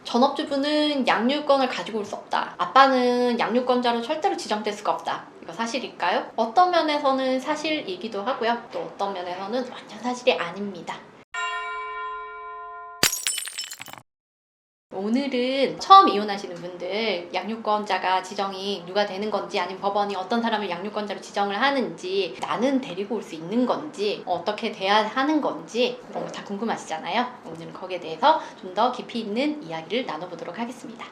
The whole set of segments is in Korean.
전업주부는 양육권을 가지고 올 수 없다. 아빠는 양육권자로 절대로 지정될 수가 없다. 이거 사실일까요? 어떤 면에서는 사실이기도 하고요. 또 어떤 면에서는 완전 사실이 아닙니다. 오늘은 처음 이혼하시는 분들 양육권자가 지정이 누가 되는 건지, 아니면 법원이 어떤 사람을 양육권자로 지정을 하는지, 나는 데리고 올 수 있는 건지, 어떻게 돼야 하는 건지 그런 거 다 궁금하시잖아요. 오늘은 거기에 대해서 좀 더 깊이 있는 이야기를 나눠보도록 하겠습니다.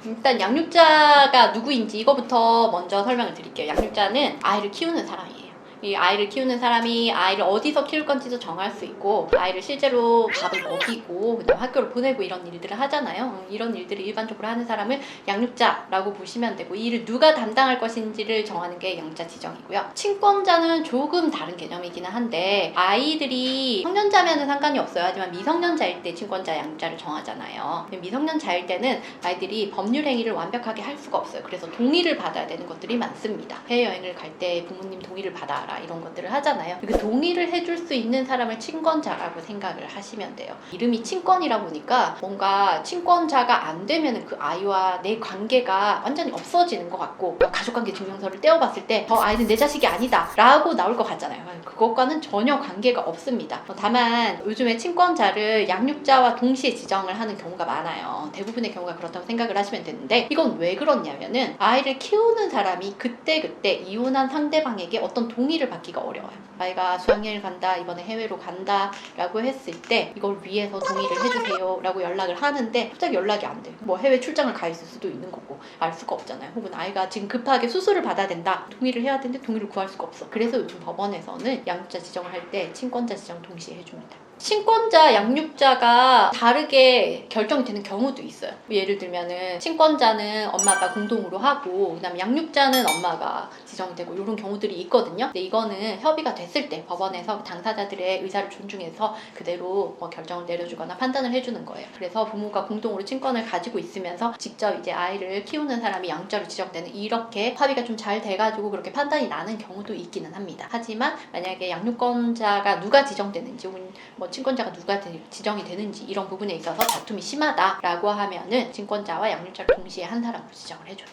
일단 양육자가 누구인지 이거부터 먼저 설명을 드릴게요. 양육자는 아이를 키우는 사람이에요. 이 아이를 키우는 사람이 아이를 어디서 키울 건지도 정할 수 있고, 아이를 실제로 밥을 먹이고 그다음 학교를 보내고 이런 일들을 하잖아요. 이런 일들을 일반적으로 하는 사람을 양육자라고 보시면 되고, 이 일을 누가 담당할 것인지를 정하는 게 양육자 지정이고요. 친권자는 조금 다른 개념이기는 한데, 아이들이 성년자면은 상관이 없어요. 하지만 미성년자일 때 친권자 양육자를 정하잖아요. 미성년자일 때는 아이들이 법률 행위를 완벽하게 할 수가 없어요. 그래서 동의를 받아야 되는 것들이 많습니다. 해외여행을 갈 때 부모님 동의를 받아라 이런 것들을 하잖아요. 그 동의를 해줄 수 있는 사람을 친권자라고 생각을 하시면 돼요. 이름이 친권이라 보니까 뭔가 친권자가 안 되면 그 아이와 내 관계가 완전히 없어지는 것 같고, 가족관계 증명서를 떼어봤을 때 저 아이는 내 자식이 아니다 라고 나올 것 같잖아요. 그것과는 전혀 관계가 없습니다. 다만 요즘에 친권자를 양육자와 동시에 지정을 하는 경우가 많아요. 대부분의 경우가 그렇다고 생각을 하시면 되는데, 이건 왜 그렇냐면은 아이를 키우는 사람이 그때그때 이혼한 상대방에게 어떤 동의를 받기가 어려워요. 아이가 수학여행을 간다, 이번에 해외로 간다 라고 했을 때 이걸 위해서 동의를 해주세요 라고 연락을 하는데 갑자기 연락이 안 돼요. 뭐 해외 출장을 가 있을 수도 있는 거고 알 수가 없잖아요. 혹은 아이가 지금 급하게 수술을 받아야 된다, 동의를 해야 되는데 동의를 구할 수가 없어. 그래서 요즘 법원에서는 양육자 지정을 할 때 친권자 지정 동시에 해줍니다. 친권자, 양육자가 다르게 결정이 되는 경우도 있어요. 예를 들면은 친권자는 엄마 아빠 공동으로 하고, 그다음에 양육자는 엄마가 지정되고 이런 경우들이 있거든요. 근데 이거는 협의가 됐을 때 법원에서 당사자들의 의사를 존중해서 그대로 결정을 내려주거나 판단을 해주는 거예요. 그래서 부모가 공동으로 친권을 가지고 있으면서 직접 이제 아이를 키우는 사람이 양육자로 지정되는, 이렇게 합의가 좀 잘 돼가지고 그렇게 판단이 나는 경우도 있기는 합니다. 하지만 만약에 양육권자가 누가 지정되는지, 혹은 친권자가 누가 지정이 되는지 이런 부분에 있어서 다툼이 심하다라고 하면은 친권자와 양육자를 동시에 한 사람으로 지정을 해줘요.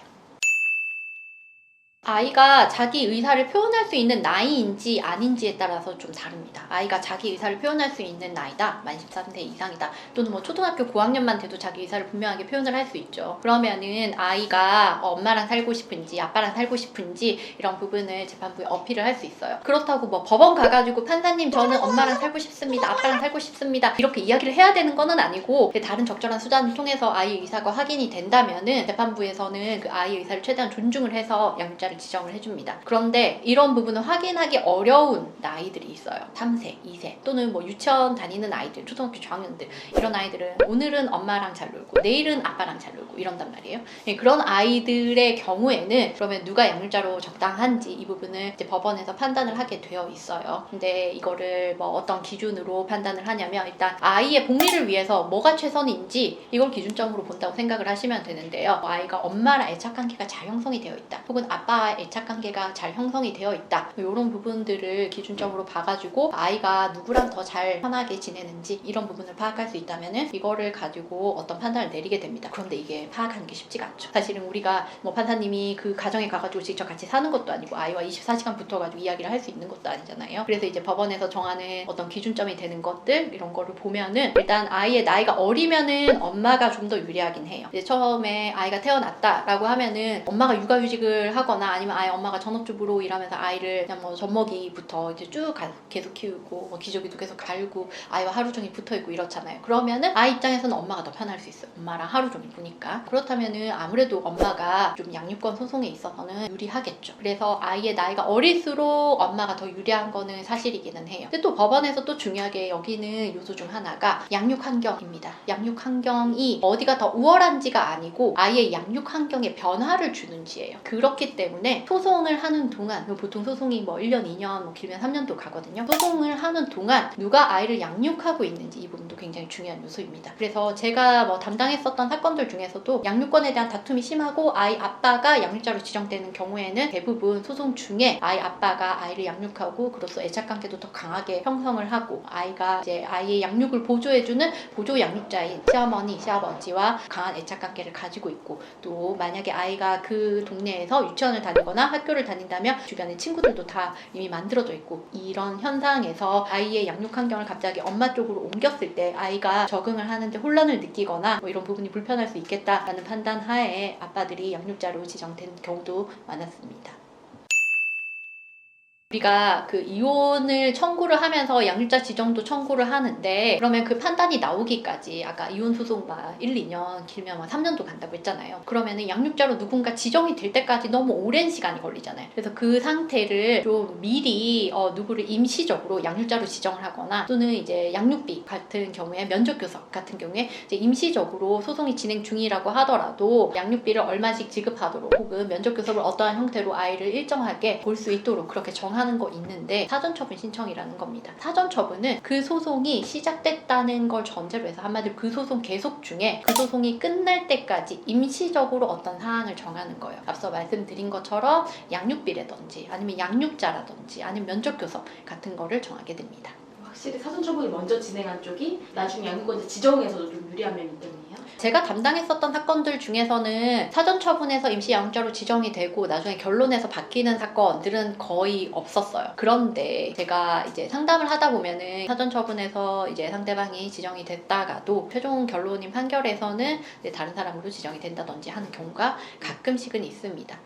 아이가 자기 의사를 표현할 수 있는 나이인지 아닌지에 따라서 좀 다릅니다. 아이가 자기 의사를 표현할 수 있는 나이다, 만 13세 이상이다, 또는 초등학교 고학년만 돼도 자기 의사를 분명하게 표현을 할 수 있죠. 그러면은 아이가 엄마랑 살고 싶은지 아빠랑 살고 싶은지 이런 부분을 재판부에 어필을 할 수 있어요. 그렇다고 법원 가가지고 판사님 저는 엄마랑 살고 싶습니다, 아빠랑 살고 싶습니다 이렇게 이야기를 해야 되는 거는 아니고, 다른 적절한 수단을 통해서 아이의 의사가 확인이 된다면은 재판부에서는 그 아이의 의사를 최대한 존중을 해서 양육자를 지정을 해줍니다. 그런데 이런 부분을 확인하기 어려운 나이들이 있어요. 3세, 2세 또는 유치원 다니는 아이들, 초등학교 저학년들, 이런 아이들은 오늘은 엄마랑 잘 놀고 내일은 아빠랑 잘 놀고 이런단 말이에요. 그런 아이들의 경우에는 그러면 누가 양육자로 적당한지 이 부분을 이제 법원에서 판단을 하게 되어 있어요. 근데 이거를 어떤 기준으로 판단을 하냐면, 일단 아이의 복리를 위해서 뭐가 최선인지 이걸 기준점으로 본다고 생각을 하시면 되는데요. 아이가 엄마랑 애착관계가 잘 형성이 되어 있다, 혹은 아빠 애착관계가 잘 형성이 되어 있다, 이런 부분들을 기준점으로 봐가지고 아이가 누구랑 더 잘 편하게 지내는지 이런 부분을 파악할 수 있다면은 이거를 가지고 어떤 판단을 내리게 됩니다. 그런데 이게 파악하는 게 쉽지가 않죠. 사실은 우리가 판사님이 그 가정에 가가지고 직접 같이 사는 것도 아니고 아이와 24시간 붙어가지고 이야기를 할 수 있는 것도 아니잖아요. 그래서 이제 법원에서 정하는 어떤 기준점이 되는 것들, 이런 거를 보면은 일단 아이의 나이가 어리면은 엄마가 좀 더 유리하긴 해요. 이제 처음에 아이가 태어났다라고 하면은 엄마가 육아휴직을 하거나 아니면 아예 엄마가 전업주부로 일하면서 아이를 그냥 젖먹이부터 이제 쭉 계속 키우고 기저귀도 계속 갈고 아이와 하루 종일 붙어있고 이렇잖아요. 그러면은 아이 입장에서는 엄마가 더 편할 수 있어요. 엄마랑 하루 종일 보니까. 그렇다면은 아무래도 엄마가 좀 양육권 소송에 있어서는 유리하겠죠. 그래서 아이의 나이가 어릴수록 엄마가 더 유리한 거는 사실이기는 해요. 근데 또 법원에서 또 중요하게 여기는 요소 중 하나가 양육 환경입니다. 양육 환경이 어디가 더 우월한지가 아니고 아이의 양육 환경에 변화를 주는지예요. 그렇기 때문에 때문에 소송을 하는 동안, 보통 소송이 뭐 1년, 2년, 뭐 길면 3년도 가거든요. 소송을 하는 동안 누가 아이를 양육하고 있는지 이 부분도 굉장히 중요한 요소입니다. 그래서 제가 뭐 담당했었던 사건들 중에서도 양육권에 대한 다툼이 심하고 아이 아빠가 양육자로 지정되는 경우에는 대부분 소송 중에 아이 아빠가 아이를 양육하고 그로써 애착관계도 더 강하게 형성을 하고 아이가 이제 아이의 양육을 보조해주는 보조 양육자인 시어머니, 시아버지와 강한 애착관계를 가지고 있고, 또 만약에 아이가 그 동네에서 유치원을 다니거나 학교를 다닌다면 주변에 친구들도 다 이미 만들어져 있고, 이런 현상에서 아이의 양육 환경을 갑자기 엄마 쪽으로 옮겼을 때 아이가 적응을 하는데 혼란을 느끼거나 뭐 이런 부분이 불편할 수 있겠다라는 판단 하에 아빠들이 양육자로 지정된 경우도 많았습니다. 우리가 그 이혼을 청구를 하면서 양육자 지정도 청구를 하는데, 그러면 그 판단이 나오기까지 아까 이혼 소송 막 1, 2년 길면 막 3년도 간다고 했잖아요. 그러면은 양육자로 누군가 지정이 될 때까지 너무 오랜 시간이 걸리잖아요. 그래서 그 상태를 좀 미리 누구를 임시적으로 양육자로 지정을 하거나, 또는 이제 양육비 같은 경우에 면접교섭 같은 경우에 이제 임시적으로 소송이 진행 중이라고 하더라도 양육비를 얼마씩 지급하도록, 혹은 면접교섭을 어떠한 형태로 아이를 일정하게 볼 수 있도록 그렇게 하는 거 있는데, 사전처분 신청이라는 겁니다. 사전처분은 그 소송이 시작됐다는 걸 전제로 해서 한마디로 그 소송 계속 중에 그 소송이 끝날 때까지 임시적으로 어떤 사항을 정하는 거예요. 앞서 말씀드린 것처럼 양육비라든지 아니면 양육자라든지 아니면 면접교섭 같은 거를 정하게 됩니다. 확실히 사전처분을 먼저 진행한 쪽이 나중에 양육권자 지정에서도 좀 유리한 면이 때문이에요? 제가 담당했었던 사건들 중에서는 사전처분에서 임시 양육자로 지정이 되고 나중에 결론에서 바뀌는 사건들은 거의 없었어요. 그런데 제가 이제 상담을 하다 보면은 사전처분에서 이제 상대방이 지정이 됐다가도 최종 결론인 판결에서는 이제 다른 사람으로 지정이 된다든지 하는 경우가 가끔씩은 있습니다.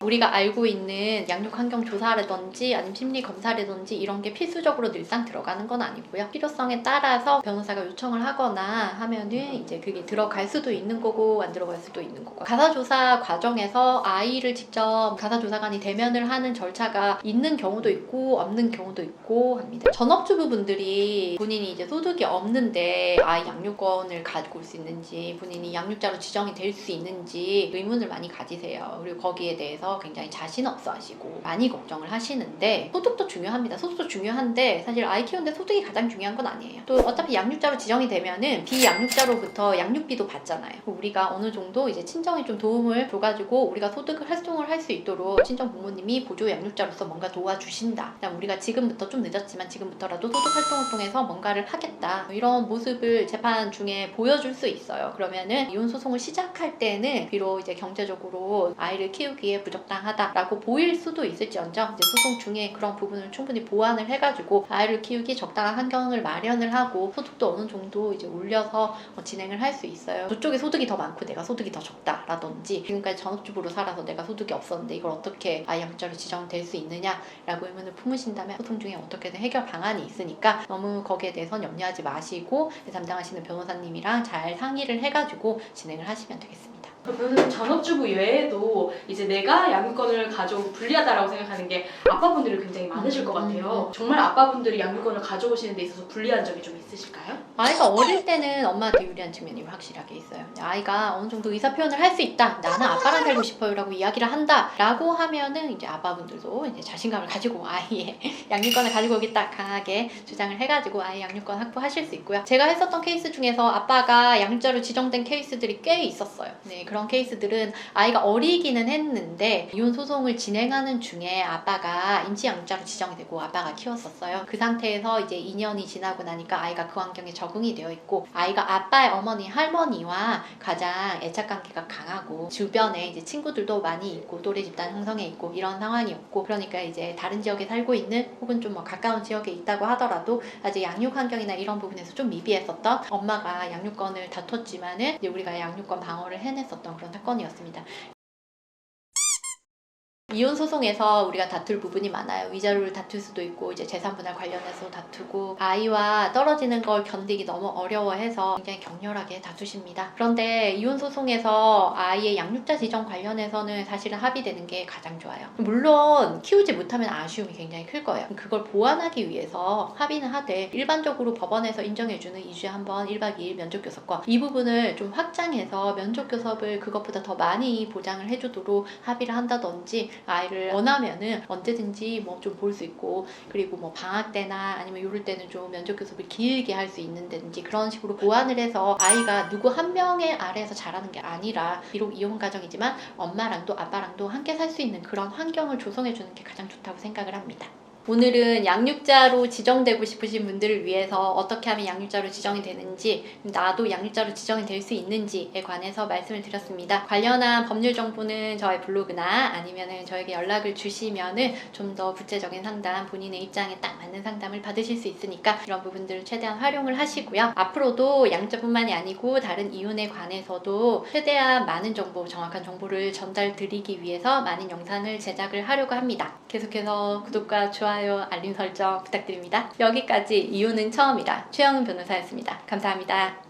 우리가 알고 있는 양육환경조사라든지 아니면 심리검사라든지 이런 게 필수적으로 늘상 들어가는 건 아니고요. 필요성에 따라서 변호사가 요청을 하거나 하면은 이제 그게 들어갈 수도 있는 거고 안 들어갈 수도 있는 거고, 가사조사 과정에서 아이를 직접 가사조사관이 대면을 하는 절차가 있는 경우도 있고 없는 경우도 있고 합니다. 전업주부분들이 본인이 이제 소득이 없는데 아이 양육권을 가지고 올 수 있는지, 본인이 양육자로 지정이 될 수 있는지 의문을 많이 가지세요. 그리고 거기에 대해서 굉장히 자신 없어 하시고 많이 걱정을 하시는데, 소득도 중요합니다. 소득도 중요한데 사실 아이 키우는데 소득이 가장 중요한 건 아니에요. 또 어차피 양육자로 지정이 되면은 비양육자로부터 양육비도 받잖아요. 우리가 어느 정도 이제 친정이 좀 도움을 줘가지고 우리가 소득을 활동을 할 수 있도록 친정 부모님이 보조 양육자로서 뭔가 도와주신다. 그다음 우리가 지금부터 좀 늦었지만 지금부터라도 소득 활동을 통해서 뭔가를 하겠다, 이런 모습을 재판 중에 보여줄 수 있어요. 그러면은 이혼 소송을 시작할 때는 비록 이제 경제적으로 아이를 키우기에 부적당하다라고 보일 수도 있을지언정, 이제 소송 중에 그런 부분을 충분히 보완을 해가지고 아이를 키우기 적당한 환경을 마련을 하고 소득도 어느 정도 이제 올려서 진행을 할 수 있어요. 저쪽에 소득이 더 많고 내가 소득이 더 적다라든지, 지금까지 전업주부로 살아서 내가 소득이 없었는데 이걸 어떻게 아이 양육자로 지정될 수 있느냐라고 의문을 품으신다면 소송 중에 어떻게든 해결 방안이 있으니까 너무 거기에 대해서는 염려하지 마시고 담당하시는 변호사님이랑 잘 상의를 해가지고 진행을 하시면 되겠습니다. 그러면 전업주부 외에도 이제 내가 양육권을 가져오고 불리하다라고 생각하는 게 아빠분들이 굉장히 많으실 것 같아요. 정말 아빠분들이 양육권을 가져오시는 데 있어서 불리한 점이 좀 있으실까요? 아이가 어릴 때는 엄마한테 유리한 측면이 확실하게 있어요. 아이가 어느 정도 의사 표현을 할 수 있다, 나는 아빠랑 살고 싶어요 라고 이야기를 한다 라고 하면은 이제 아빠분들도 이제 자신감을 가지고 아이의 양육권을 가지고 오겠다 강하게 주장을 해가지고 아이 양육권 확보하실 수 있고요. 제가 했었던 케이스 중에서 아빠가 양육자로 지정된 케이스들이 꽤 있었어요. 네, 그런 케이스들은 아이가 어리기는 했는데 이혼 소송을 진행하는 중에 아빠가 임시 양육자로 지정이 되고 아빠가 키웠었어요. 그 상태에서 이제 2년이 지나고 나니까 아이가 그 환경에 적응이 되어 있고, 아이가 아빠의 어머니, 할머니와 가장 애착관계가 강하고 주변에 이제 친구들도 많이 있고 또래 집단 형성해 있고 이런 상황이었고, 그러니까 이제 다른 지역에 살고 있는 혹은 좀 뭐 가까운 지역에 있다고 하더라도 아직 양육 환경이나 이런 부분에서 좀 미비했었던 엄마가 양육권을 다퉜지만은 이제 우리가 양육권 방어를 해냈었던 그런 사건이었습니다. 이혼 소송에서 우리가 다툴 부분이 많아요. 위자료를 다툴 수도 있고 이제 재산 분할 관련해서 다투고 아이와 떨어지는 걸 견디기 너무 어려워해서 굉장히 격렬하게 다투십니다. 그런데 이혼 소송에서 아이의 양육자 지정 관련해서는 사실은 합의되는 게 가장 좋아요. 물론 키우지 못하면 아쉬움이 굉장히 클 거예요. 그걸 보완하기 위해서 합의는 하되 일반적으로 법원에서 인정해주는 2주에 한 번 1박 2일 면접교섭권 이 부분을 좀 확장해서 면접교섭을 그것보다 더 많이 보장을 해주도록 합의를 한다든지 아이를 원하면은 언제든지 뭐 좀 볼 수 있고 그리고 뭐 방학 때나 아니면 요럴 때는 좀 면접 교섭을 길게 할 수 있는다든지 그런 식으로 보완을 해서 아이가 누구 한 명의 아래에서 자라는 게 아니라 비록 이혼 가정이지만 엄마랑도 아빠랑도 함께 살 수 있는 그런 환경을 조성해 주는 게 가장 좋다고 생각을 합니다. 오늘은 양육자로 지정되고 싶으신 분들을 위해서 어떻게 하면 양육자로 지정이 되는지 나도 양육자로 지정이 될 수 있는지에 관해서 말씀을 드렸습니다. 관련한 법률 정보는 저의 블로그나 아니면은 저에게 연락을 주시면은 좀 더 구체적인 상담, 본인의 입장에 딱 맞는 상담을 받으실 수 있으니까 이런 부분들을 최대한 활용을 하시고요. 앞으로도 양육자뿐만이 아니고 다른 이혼에 관해서도 최대한 많은 정보, 정확한 정보를 전달 드리기 위해서 많은 영상을 제작을 하려고 합니다. 계속해서 구독과 좋아요, 알림 설정 부탁드립니다. 여기까지 이혼은 처음이다. 최영은 변호사였습니다. 감사합니다.